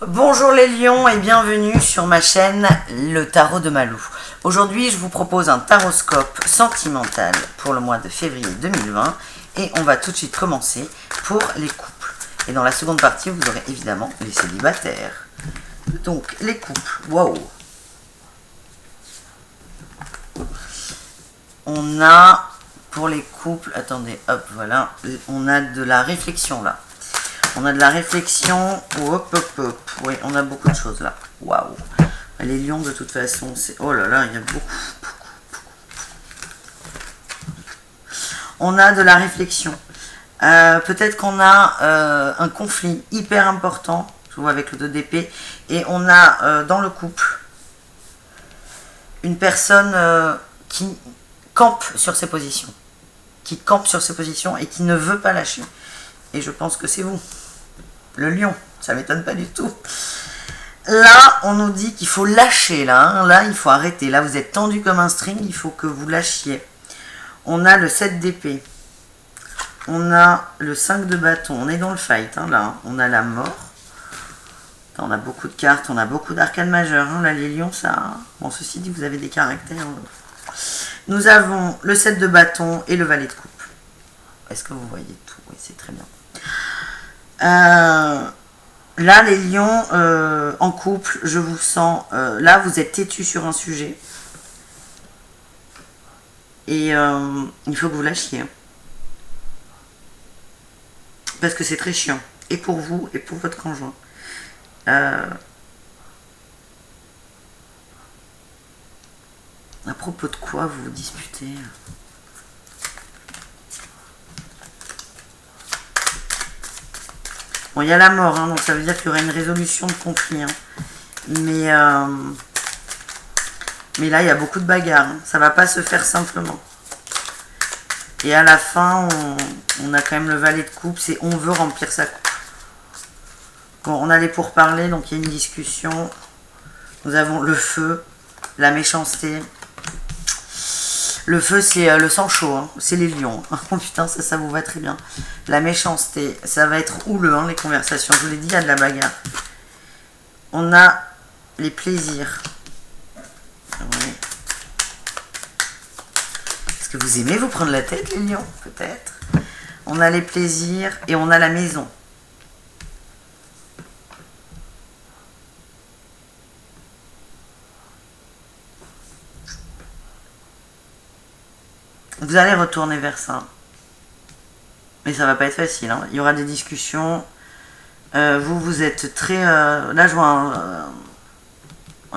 Bonjour les lions et bienvenue sur ma chaîne Le Tarot de Malou. Aujourd'hui je vous propose un taroscope sentimental pour le mois de février 2020 et on va tout de suite commencer pour les couples. Et dans la seconde partie vous aurez évidemment les célibataires. Donc les couples, waouh. On a pour les couples, attendez, hop voilà, on a de la réflexion là. On a de la réflexion, hop hop hop, oui, on a beaucoup de choses là, waouh. Les lions de toute façon, c'est, oh là là, il y a beaucoup. On a de la réflexion, peut-être qu'on a un conflit hyper important, je vois avec le 2 d'épée, et on a dans le couple une personne qui campe sur ses positions, et qui ne veut pas lâcher. Et je pense que c'est vous, le lion, ça m'étonne pas du tout. Là, on nous dit qu'il faut lâcher, là, il faut arrêter. Là, vous êtes tendu comme un string, il faut que vous lâchiez. On a le 7 d'épée. On a le 5 de bâton. On est dans le fight, là. On a la mort. On a beaucoup de cartes, on a beaucoup d'arcanes majeures. Là, les lions, ça... Bon, ceci dit, vous avez des caractères. Nous avons le 7 de bâton et le valet de coupe. Est-ce que vous voyez tout? Oui, c'est très bien. Là, les lions en couple, je vous sens... là, vous êtes têtus sur un sujet. Et il faut que vous lâchiez. Parce que c'est très chiant. Et pour vous, et pour votre conjoint. À propos de quoi vous vous disputez? Bon, il y a la mort, donc ça veut dire qu'il y aura une résolution de conflit. Mais là, il y a beaucoup de bagarres. Ça va pas se faire simplement. Et à la fin, on a quand même le valet de coupe. C'est on veut remplir sa coupe. Bon, on a les pourparlers, donc il y a une discussion. Nous avons le feu, la méchanceté. Le feu, c'est le sang chaud, c'est les lions. Oh putain, ça vous va très bien. La méchanceté, ça va être houleux, les conversations. Je vous l'ai dit, il y a de la bagarre. On a les plaisirs. Ouais. Est-ce que vous aimez vous prendre la tête, les lions? Peut-être. On a les plaisirs et on a la maison. Vous allez retourner vers ça. Mais ça va pas être facile. Il y aura des discussions. Vous êtes très... là, je vois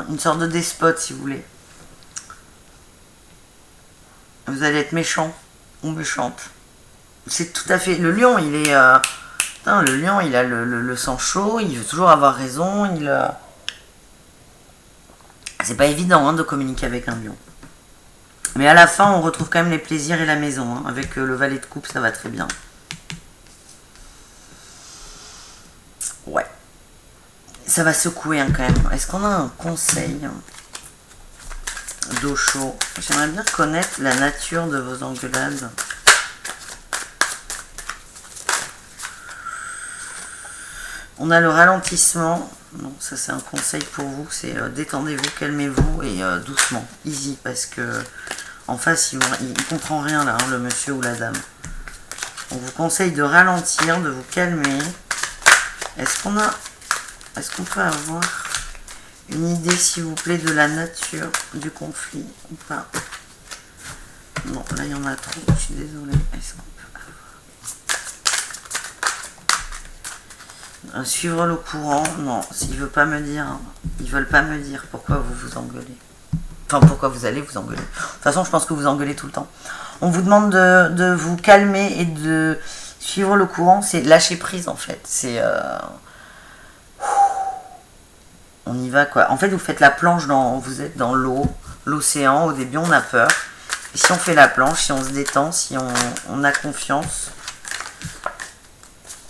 une sorte de despote, si vous voulez. Vous allez être méchant ou méchante. C'est tout à fait... Le lion, il est... le lion, il a le sang chaud. Il veut toujours avoir raison. C'est pas évident de communiquer avec un lion. Mais à la fin, on retrouve quand même les plaisirs et la maison. Avec le valet de coupe, ça va très bien. Ouais. Ça va secouer quand même. Est-ce qu'on a un conseil d'eau chaud? J'aimerais bien connaître la nature de vos engueulades. On a le ralentissement. Non, ça c'est un conseil pour vous. C'est détendez-vous, calmez-vous et doucement. Easy, parce que... En face, il ne comprend rien là, le monsieur ou la dame. On vous conseille de ralentir, de vous calmer. Est-ce qu'on peut avoir une idée, s'il vous plaît, de la nature du conflit ou pas? Non, là, il y en a trop, je suis désolée. Est-ce qu'on peut avoir... Suivre le courant? Non, s'ils veulent pas me dire, ils veulent pas me dire pourquoi vous vous engueulez. Enfin, pourquoi vous allez vous engueuler. De toute façon, je pense que vous engueulez tout le temps. On vous demande de vous calmer et de suivre le courant. C'est lâcher prise, en fait. C'est... On y va, quoi. En fait, vous faites la planche, vous êtes dans l'eau, l'océan. Au début, on a peur. Et si on fait la planche, si on se détend, si on a confiance,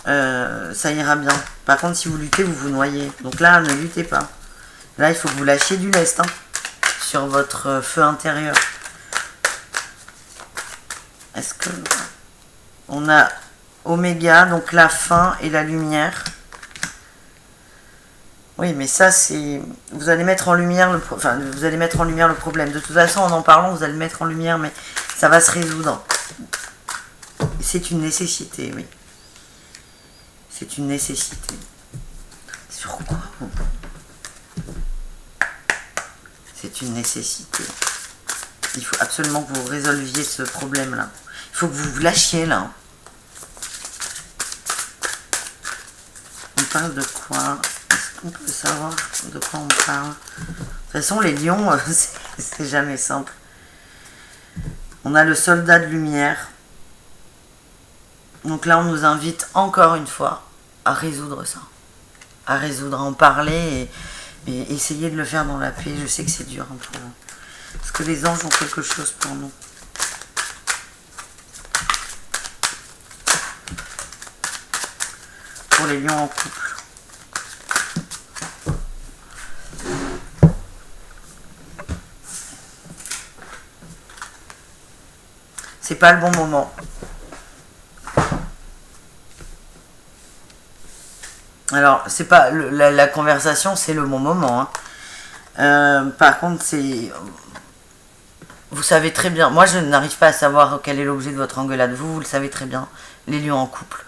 ça ira bien. Par contre, si vous luttez, vous vous noyez. Donc là, ne luttez pas. Là, il faut que vous lâchiez du lest, sur votre feu intérieur. Est-ce que... On a Oméga, donc la fin et la lumière. Oui, mais ça, c'est... Vous allez mettre en lumière vous allez mettre en lumière le problème. De toute façon, en parlant, vous allez le mettre en lumière, mais ça va se résoudre. C'est une nécessité, oui. C'est une nécessité. Sur quoi? C'est une nécessité. Il faut absolument que vous résolviez ce problème-là. Il faut que vous vous lâchiez, là. On parle de quoi? Est-ce qu'on peut savoir de quoi on parle? De toute façon, les lions, c'est jamais simple. On a le soldat de lumière. Donc là, on nous invite encore une fois à résoudre ça. À résoudre, à en parler et essayer de le faire dans la paix. Je sais que c'est dur un peu. Parce que les anges ont quelque chose pour nous. Pour les lions en couple. C'est pas le bon moment. Alors, c'est pas la conversation, c'est le bon moment. Hein. Par contre, c'est... Vous savez très bien. Moi, je n'arrive pas à savoir quel est l'objet de votre engueulade. Vous le savez très bien. Les lions en couple.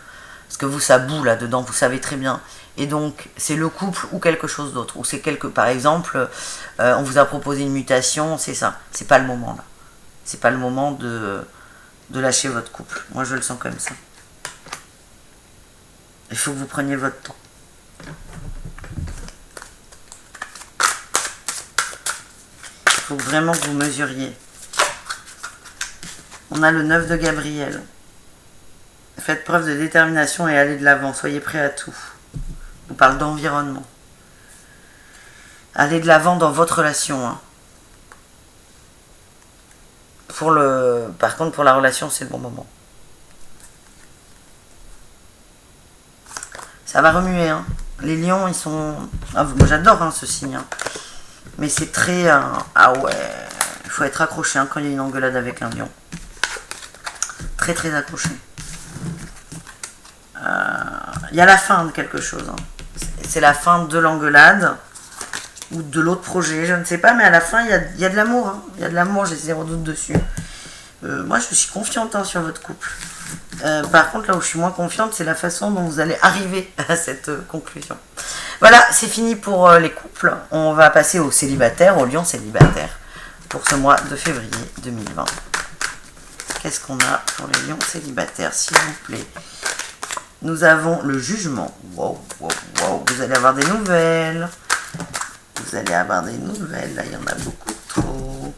Parce que vous, ça boue là-dedans. Vous savez très bien. Et donc, c'est le couple ou quelque chose d'autre. Ou c'est par exemple, on vous a proposé une mutation. C'est ça. C'est pas le moment là. C'est pas le moment de lâcher votre couple. Moi, je le sens comme ça. Il faut que vous preniez votre temps. Il faut vraiment que vous mesuriez. On a le 9 de Gabriel. Faites preuve de détermination et allez de l'avant. Soyez prêts à tout. On parle d'environnement. Allez de l'avant dans votre relation. Hein. Par contre, pour la relation, c'est le bon moment. Ça va remuer. Hein. Les lions, ils sont... Ah, moi, j'adore hein, ce signe. Hein. Mais c'est très... Ah ouais... Il faut être accroché hein, quand il y a une engueulade avec un lion. Très très accroché. Il y a la fin de quelque chose. Hein. C'est la fin de l'engueulade. Ou de l'autre projet, je ne sais pas. Mais à la fin, il y a de l'amour. Hein. Il y a de l'amour, j'ai zéro doute dessus. Moi, je suis confiante hein, sur votre couple. Par contre, là où je suis moins confiante, c'est la façon dont vous allez arriver à cette conclusion. Voilà, c'est fini pour les couples. On va passer aux célibataires, aux lions célibataires, pour ce mois de février 2020. Qu'est-ce qu'on a pour les lions célibataires, s'il vous plaît? Nous avons le jugement. Wow, wow, wow. Vous allez avoir des nouvelles. Vous allez avoir des nouvelles. Là, il y en a beaucoup trop.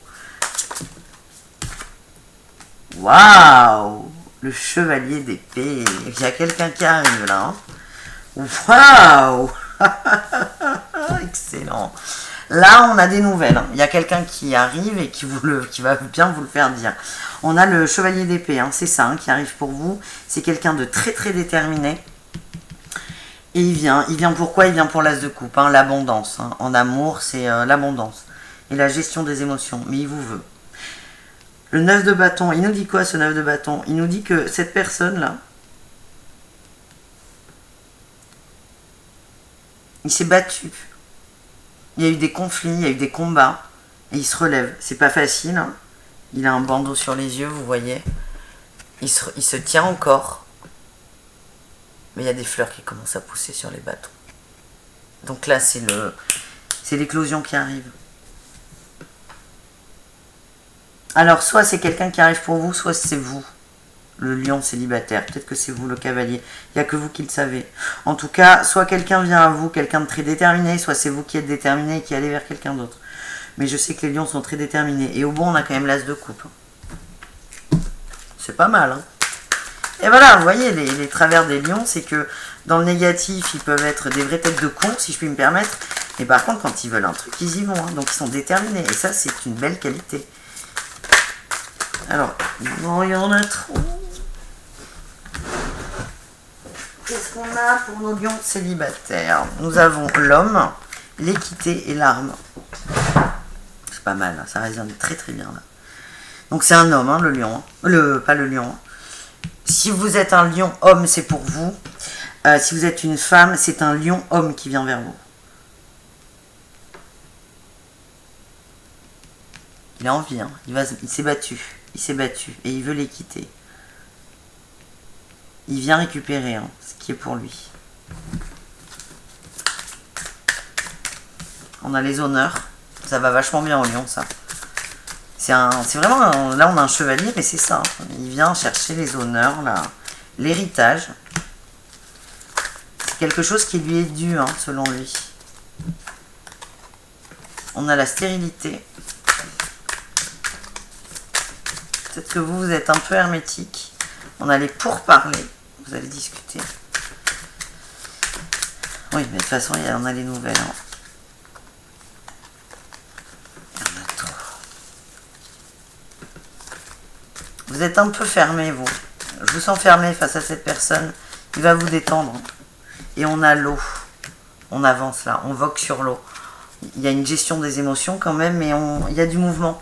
Waouh! Le chevalier d'épée. Il y a quelqu'un qui arrive là. Hein. Waouh! Excellent. Là, on a des nouvelles. Il y a quelqu'un qui arrive et qui va bien vous le faire dire. On a le chevalier d'épée, hein, c'est ça, hein, qui arrive pour vous. C'est quelqu'un de très très déterminé. Et il vient pourquoi? Il vient pour l'as de coupe, hein, l'abondance. Hein. En amour, c'est l'abondance. Et la gestion des émotions. Mais il vous veut. Le 9 de bâton, il nous dit quoi ce 9 de bâton? Il nous dit que cette personne-là, il s'est battu. Il y a eu des conflits, il y a eu des combats. Et il se relève. C'est pas facile. Hein. Il a un bandeau sur les yeux, vous voyez. Il se tient encore. Mais il y a des fleurs qui commencent à pousser sur les bâtons. Donc là, c'est l'éclosion qui arrive. Alors, soit c'est quelqu'un qui arrive pour vous, soit c'est vous, le lion célibataire. Peut-être que c'est vous, le cavalier. Il n'y a que vous qui le savez. En tout cas, soit quelqu'un vient à vous, quelqu'un de très déterminé, soit c'est vous qui êtes déterminé et qui allez vers quelqu'un d'autre. Mais je sais que les lions sont très déterminés. Et au bon, on a quand même l'as de coupe. C'est pas mal, hein. Et voilà, vous voyez, les travers des lions, c'est que dans le négatif, ils peuvent être des vraies têtes de cons, si je puis me permettre. Mais par contre, quand ils veulent un truc, ils y vont. Hein. Donc, ils sont déterminés. Et ça, c'est une belle qualité. Alors, bon, il y en a trop. Qu'est-ce qu'on a pour nos lions célibataires? Nous avons l'homme, l'équité et l'arme. C'est pas mal, hein, ça résonne très très bien là. Donc c'est un homme, hein, le lion. Pas le lion. Si vous êtes un lion homme, c'est pour vous. Si vous êtes une femme, c'est un lion homme qui vient vers vous. Il a envie, hein. Il s'est battu. Il s'est battu et il veut les quitter. Il vient récupérer hein, ce qui est pour lui. On a les honneurs. Ça va vachement bien au lion, ça. C'est vraiment... Là, on a un chevalier, mais c'est ça. Hein. Il vient chercher les honneurs, l'héritage. C'est quelque chose qui lui est dû, hein, selon lui. On a la stérilité. Peut-être que vous êtes un peu hermétique. On a les pourparlers. Vous allez discuter. Oui, mais de toute façon, on a les nouvelles. Hein. Vous êtes un peu fermé, vous. Je vous sens fermé face à cette personne. Il va vous détendre. Et on a l'eau. On avance là. On vogue sur l'eau. Il y a une gestion des émotions quand même, mais il y a du mouvement.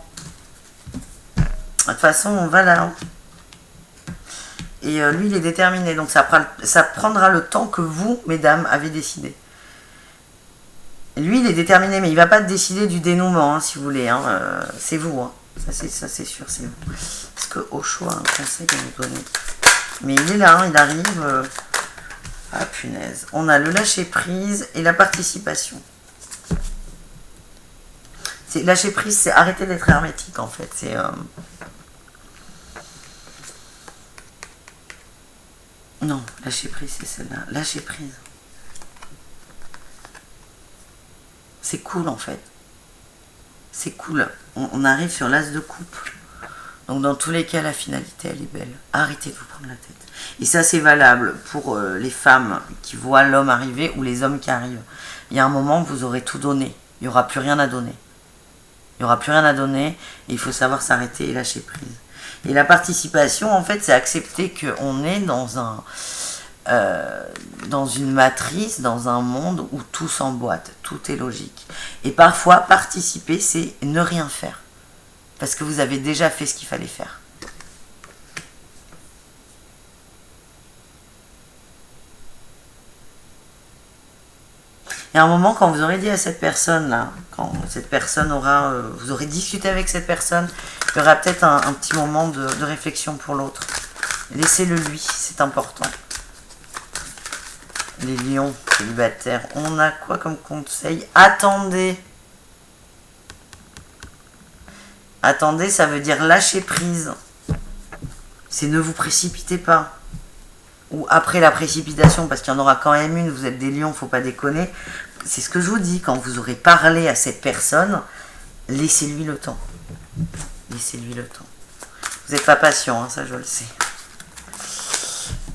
De toute façon, on va là. Et lui, il est déterminé. Donc ça prendra le temps que vous, mesdames, avez décidé. Lui, il est déterminé, mais il ne va pas décider du dénouement, hein, si vous voulez. Hein. C'est vous. Hein. Ça c'est sûr, c'est vous. Parce qu'au choix, un conseil à nous donner. Mais il est là, hein, il arrive. Ah punaise. On a le lâcher prise et la participation. Lâcher prise, c'est arrêter d'être hermétique en fait. C'est non, lâcher prise, c'est celle-là. Lâcher prise. C'est cool en fait. C'est cool. On arrive sur l'as de coupe. Donc dans tous les cas, la finalité, elle est belle. Arrêtez de vous prendre la tête. Et ça, c'est valable pour les femmes qui voient l'homme arriver ou les hommes qui arrivent. Il y a un moment où vous aurez tout donné. Il n'y aura plus rien à donner. Il n'y aura plus rien à donner. Et il faut savoir s'arrêter et lâcher prise. Et la participation, en fait, c'est accepter qu'on est dans une matrice, dans un monde où tout s'emboîte, tout est logique. Et parfois, participer, c'est ne rien faire. Parce que vous avez déjà fait ce qu'il fallait faire. Et à un moment, quand vous aurez dit à cette personne-là, quand cette personne aura... vous aurez discuté avec cette personne, il y aura peut-être un petit moment de réflexion pour l'autre. Laissez-le lui, c'est important. Les lions célibataires, on a quoi comme conseil? Attendez. Attendez, ça veut dire lâcher prise. C'est ne vous précipitez pas. Ou après la précipitation, parce qu'il y en aura quand même une, vous êtes des lions, faut pas déconner. C'est ce que je vous dis, quand vous aurez parlé à cette personne, laissez-lui le temps. Laissez-lui le temps. Vous n'êtes pas patient, hein, ça je le sais.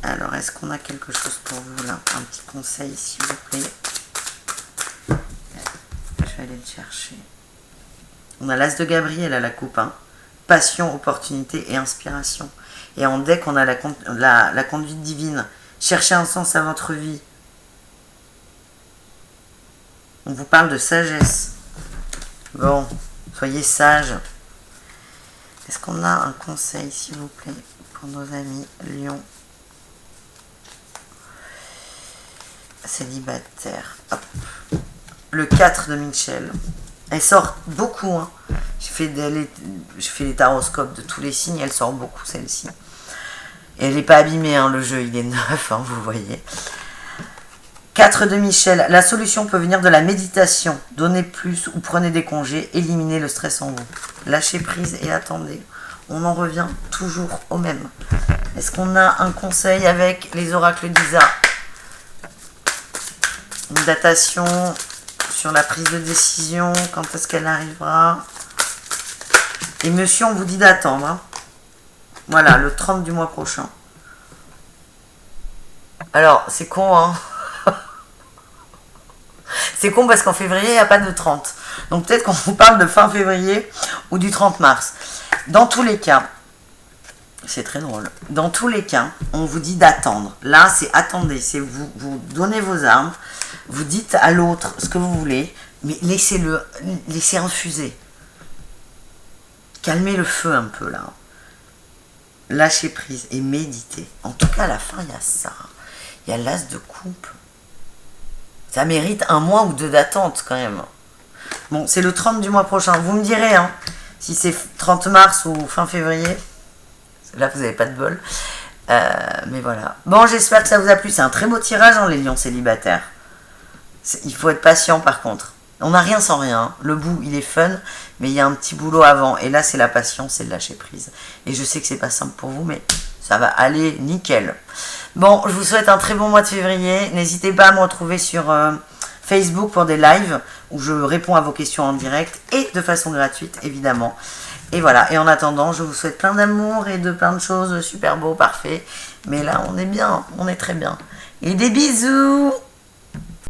Alors, est-ce qu'on a quelque chose pour vous là? Un petit conseil, s'il vous plaît. Je vais aller le chercher. On a l'as de Gabriel à la coupe. Hein. Passion, opportunité et inspiration. Et en deck, on a la conduite divine. Cherchez un sens à votre vie. On vous parle de sagesse. Bon, soyez sages. Est-ce qu'on a un conseil, s'il vous plaît, pour nos amis Lion célibataire? Hop. Le 4 de Michel. Elle sort beaucoup. Hein. Je fais les taroscopes de tous les signes. Elle sort beaucoup, celle-ci. Et elle n'est pas abîmée, hein, le jeu. Il est neuf, hein, vous voyez. 4 de Michel. La solution peut venir de la méditation. Donnez plus ou prenez des congés. Éliminez le stress en vous. Lâchez prise et attendez. On en revient toujours au même. Est-ce qu'on a un conseil avec les oracles d'Isa? Une datation sur la prise de décision, quand est-ce qu'elle arrivera? Et monsieur, on vous dit d'attendre. Hein. Voilà, le 30 du mois prochain. Alors, c'est con, hein. C'est con parce qu'en février, il n'y a pas de 30. Donc peut-être qu'on vous parle de fin février ou du 30 mars. Dans tous les cas, c'est très drôle. Dans tous les cas, on vous dit d'attendre. Là, c'est attendez. C'est vous donnez vos armes. Vous dites à l'autre ce que vous voulez. Mais laissez-le, laissez infuser. Calmez le feu un peu là. Lâchez prise et méditez. En tout cas, à la fin, il y a ça. Il y a l'as de coupe. Ça mérite 1 mois ou 2 d'attente quand même. Bon, c'est le 30 du mois prochain. Vous me direz, hein, Si c'est 30 mars ou fin février, là vous n'avez pas de bol. Mais voilà. Bon, j'espère que ça vous a plu. C'est un très beau tirage, hein, les lions célibataires. Il faut être patient par contre. On n'a rien sans rien. Hein. Le bout, il est fun, mais il y a un petit boulot avant. Et là, c'est la patience, c'est le lâcher prise. Et je sais que c'est pas simple pour vous, mais ça va aller nickel. Bon, je vous souhaite un très bon mois de février. N'hésitez pas à me retrouver sur Facebook pour des lives où je réponds à vos questions en direct et de façon gratuite, évidemment. Et voilà, et en attendant, je vous souhaite plein d'amour et de plein de choses super beaux, parfaits. Mais là, on est bien, on est très bien. Et des bisous!